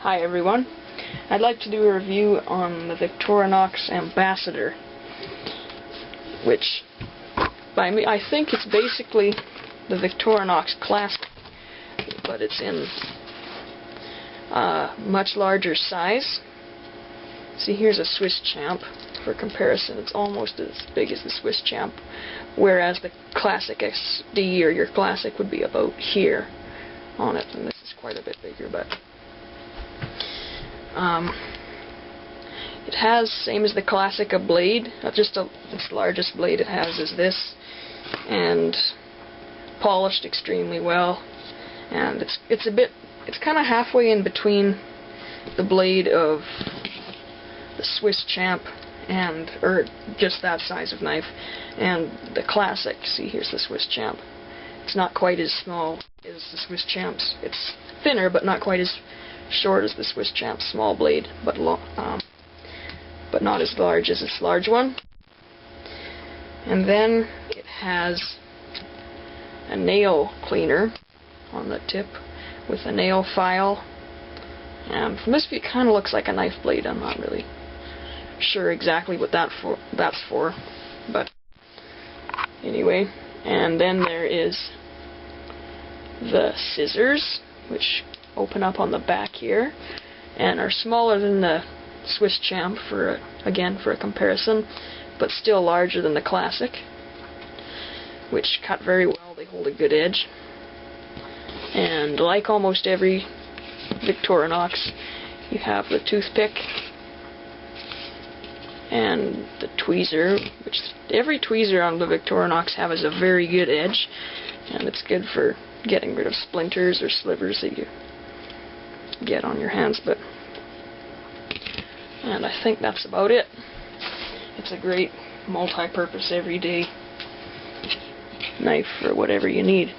Hi everyone. I'd like to do a review on the Victorinox Ambassador, which by me I think it's basically the Victorinox Classic, but it's in a much larger size. See, here's a Swiss Champ. For comparison, it's almost as big as the Swiss Champ, whereas the Classic SD or your Classic would be about here on it, and this is quite a bit bigger, but it has, same as the Classic, a blade. This largest blade it has is this, and polished extremely well. And it's kind of halfway in between the blade of the Swiss Champ or just that size of knife, and the Classic. See, here's the Swiss Champ. It's not quite as small as the Swiss Champ's. It's thinner, but not quite as short as the Swiss Champ's small blade, but not as large as its large one. And then it has a nail cleaner on the tip with a nail file. And from this view, it kind of looks like a knife blade. I'm not really sure exactly what that's for, but anyway. And then there is the scissors, which open up on the back here and are smaller than the Swiss Champ for a comparison, but still larger than the Classic, which cut very well. They hold a good edge, and like almost every Victorinox, you have the toothpick and the tweezer, which every tweezer on the Victorinox has a very good edge, and it's good for getting rid of splinters or slivers that you get on your hands. And I think that's about it. It's a great multi-purpose everyday knife for whatever you need.